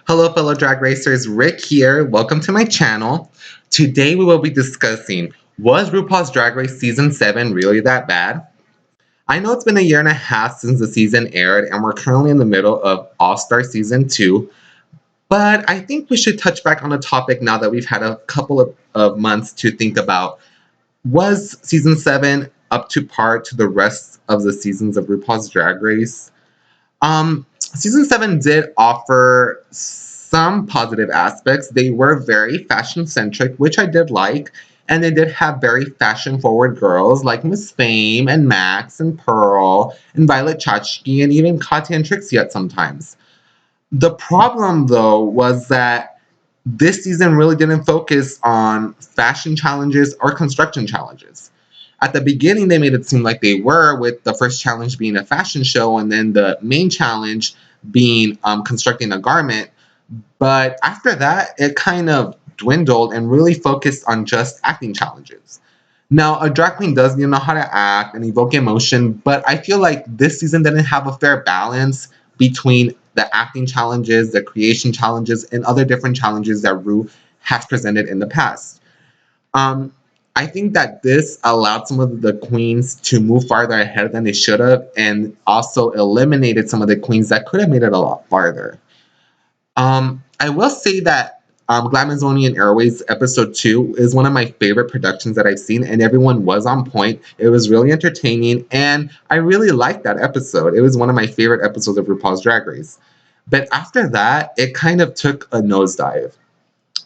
Hello, fellow drag racers. Rick here. Welcome to my channel. Today we will be discussing, was RuPaul's Drag Race Season 7 really that bad? I know it's been a year and a half since the season aired, and we're currently in the middle of All-Star Season 2, but I think we should touch back on the topic now that we've had a couple of months to think about, was Season 7 up to par to the rest of the seasons of RuPaul's Drag Race? Season 7 did offer some positive aspects. They were very fashion centric, which I did like, and they did have very fashion forward girls like Miss Fame and Max and Pearl and Violet Chachki and even Katya and Trixie at sometimes. The problem, though, was that this season really didn't focus on fashion challenges or construction challenges. At the beginning, they made it seem like they were, with the first challenge being a fashion show and then the main challenge being constructing a garment. But after that, it kind of dwindled and really focused on just acting challenges. Now, a drag queen does need to know how to act and evoke emotion, but I feel like this season didn't have a fair balance between the acting challenges, the creation challenges, and other different challenges that Ru has presented in the past. Um, I think that this allowed some of the queens to move farther ahead than they should have, and also eliminated some of the queens that could have made it a lot farther. I will say that Glamazonian Airways episode 2 is one of my favorite productions that I've seen, and everyone was on point. It was really entertaining, and I really liked that episode. It was one of my favorite episodes of RuPaul's Drag Race. But after that, it kind of took a nosedive.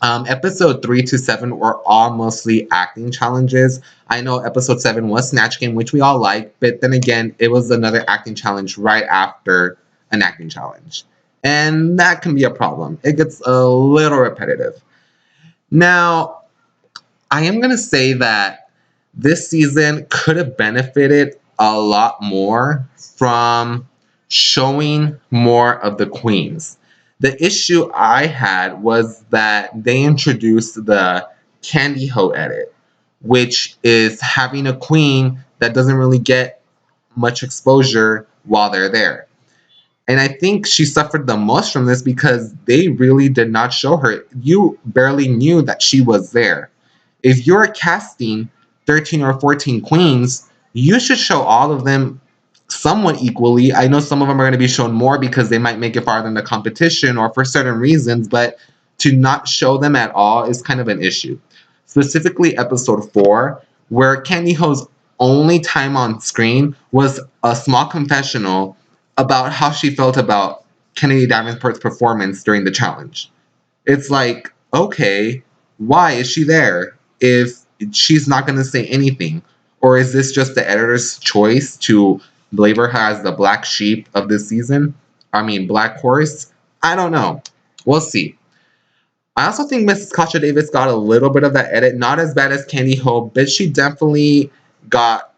Episode 3 to 7 were all mostly acting challenges. I know episode 7 was Snatch Game, which we all liked, but then again, it was another acting challenge right after an acting challenge. And that can be a problem. It gets a little repetitive. Now, I am going to say that this season could have benefited a lot more from showing more of the queens. The issue I had was that they introduced the Candy Ho edit, which is having a queen that doesn't really get much exposure while they're there. And I think she suffered the most from this because they really did not show her. You barely knew that she was there. If you're casting 13 or 14 queens, you should show all of them somewhat equally. I know some of them are going to be shown more because they might make it farther in the competition or for certain reasons, but to not show them at all is kind of an issue. Specifically, episode 4, where Candy Ho's only time on screen was a small confessional about how she felt about Kennedy Davenport's performance during the challenge. It's like, okay, why is she there if she's not going to say anything? Or is this just the editor's choice to label her as the black sheep of this season? I mean, black horse? I don't know. We'll see. I also think Mrs. Kasha Davis got a little bit of that edit. Not as bad as Candy Ho, but she definitely got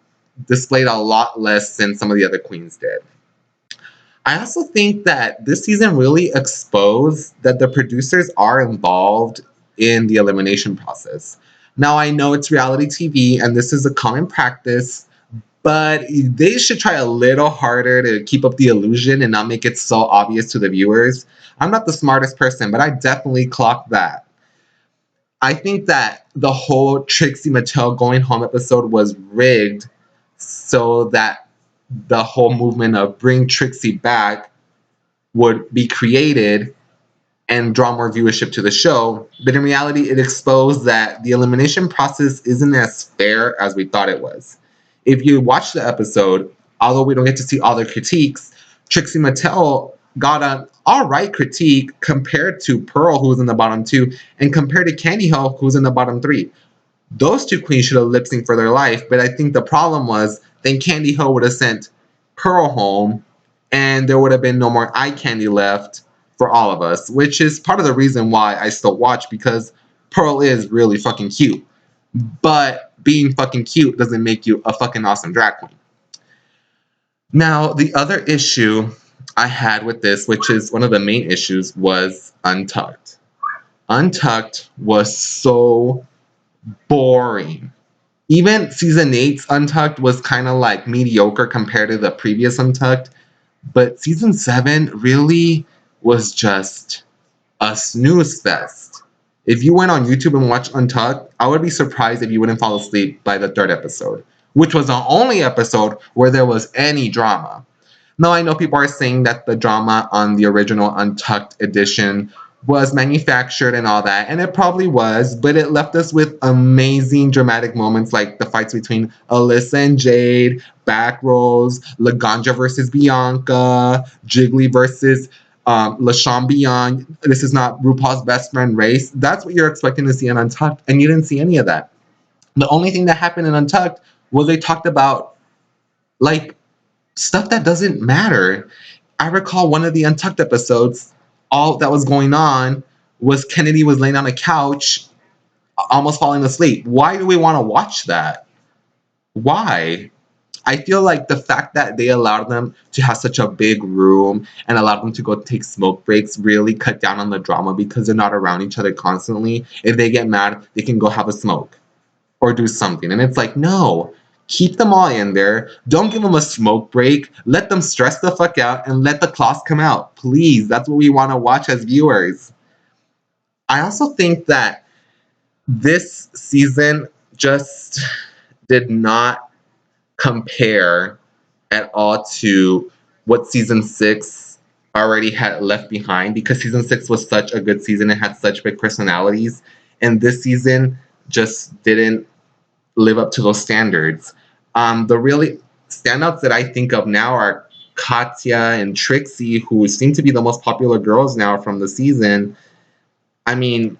displayed a lot less than some of the other queens did. I also think that this season really exposed that the producers are involved in the elimination process. Now, I know it's reality TV and this is a common practice, but they should try a little harder to keep up the illusion and not make it so obvious to the viewers. I'm not the smartest person, but I definitely clocked that. I think that the whole Trixie Mattel going home episode was rigged so that the whole movement of bring Trixie back would be created and draw more viewership to the show. But in reality, it exposed that the elimination process isn't as fair as we thought it was. If you watch the episode, although we don't get to see all the critiques, Trixie Mattel got an alright critique compared to Pearl, who was in the bottom 2, and compared to Candy Ho, who was in the bottom 3. Those two queens should have lip synced for their life, but I think the problem was then Candy Ho would have sent Pearl home, and there would have been no more eye candy left for all of us, which is part of the reason why I still watch, because Pearl is really fucking cute. But being fucking cute doesn't make you a fucking awesome drag queen. Now, the other issue I had with this, which is one of the main issues, was Untucked. Untucked was so boring. Even season 8's Untucked was kind of like mediocre compared to the previous Untucked, but season 7 really was just a snooze fest. If you went on YouTube and watched Untucked, I would be surprised if you wouldn't fall asleep by the third episode, which was the only episode where there was any drama. Now, I know people are saying that the drama on the original Untucked edition was manufactured and all that, and it probably was, but it left us with amazing dramatic moments like the fights between Alyssa and Jade, Back Rolls, Laganja versus Bianca, Jiggly versus LaShawn Beyond. This is not RuPaul's best friend race. That's what you're expecting to see in Untucked, and you didn't see any of that. The only thing that happened in Untucked was they talked about like stuff that doesn't matter. I recall one of the Untucked episodes, all that was going on was Kennedy was laying on a couch, almost falling asleep. Why do we want to watch that? Why? I feel like the fact that they allowed them to have such a big room and allowed them to go take smoke breaks really cut down on the drama because they're not around each other constantly. If they get mad, they can go have a smoke or do something. And it's like, no, keep them all in there. Don't give them a smoke break. Let them stress the fuck out and let the claws come out. Please, that's what we want to watch as viewers. I also think that this season just did not compare at all to what season 6 already had left behind, because season 6 was such a good season. It had such big personalities. And this season just didn't live up to those standards. The really standouts that I think of now are Katya and Trixie, who seem to be the most popular girls now from the season. I mean,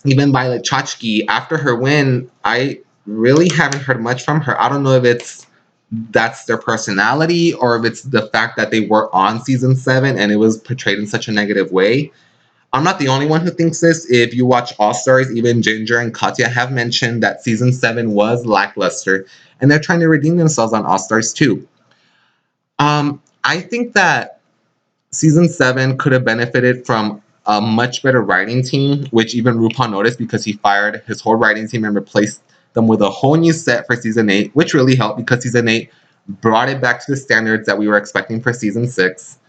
even Violet Chachki, after her win, I really haven't heard much from her. I don't know if that's their personality or if it's the fact that they were on season 7 and it was portrayed in such a negative way. I'm not the only one who thinks this. If you watch All Stars, even Ginger and Katya have mentioned that season 7 was lackluster, and they're trying to redeem themselves on All Stars too. I think that season 7 could have benefited from a much better writing team, which even RuPaul noticed because he fired his whole writing team and replaced them with a whole new set for season 8, which really helped because season 8 brought it back to the standards that we were expecting for season 6.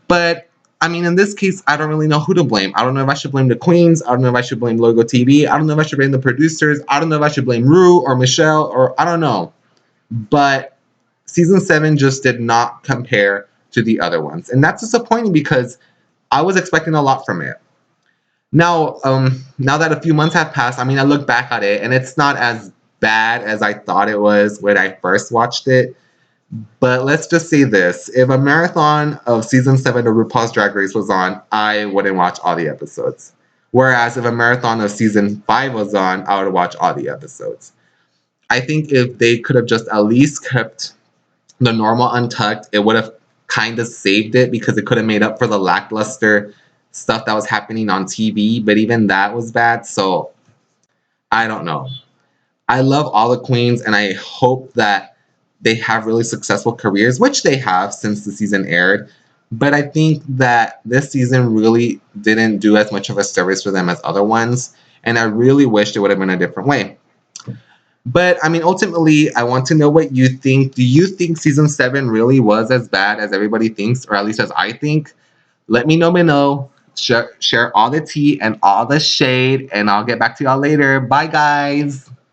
But I mean, in this case, I don't really know who to blame. I don't know if I should blame the queens. I don't know if I should blame Logo TV. I don't know if I should blame the producers. I don't know if I should blame Ru or Michelle, or I don't know. But season 7 just did not compare to the other ones. And that's disappointing because I was expecting a lot from it. Now, now that a few months have passed, I mean, I look back at it and it's not as bad as I thought it was when I first watched it. But let's just say this. If a marathon of season 7 of RuPaul's Drag Race was on, I wouldn't watch all the episodes. Whereas if a marathon of season 5 was on, I would watch all the episodes. I think if they could have just at least kept the normal Untucked, it would have kind of saved it because it could have made up for the lackluster stuff that was happening on TV. But even that was bad. So I don't know. I love all the queens and I hope that they have really successful careers, which they have since the season aired. But I think that this season really didn't do as much of a service for them as other ones. And I really wish it would have been a different way. But I mean, ultimately, I want to know what you think. Do you think season 7 really was as bad as everybody thinks, or at least as I think? Let me know below. Share all the tea and all the shade, and I'll get back to y'all later. Bye, guys.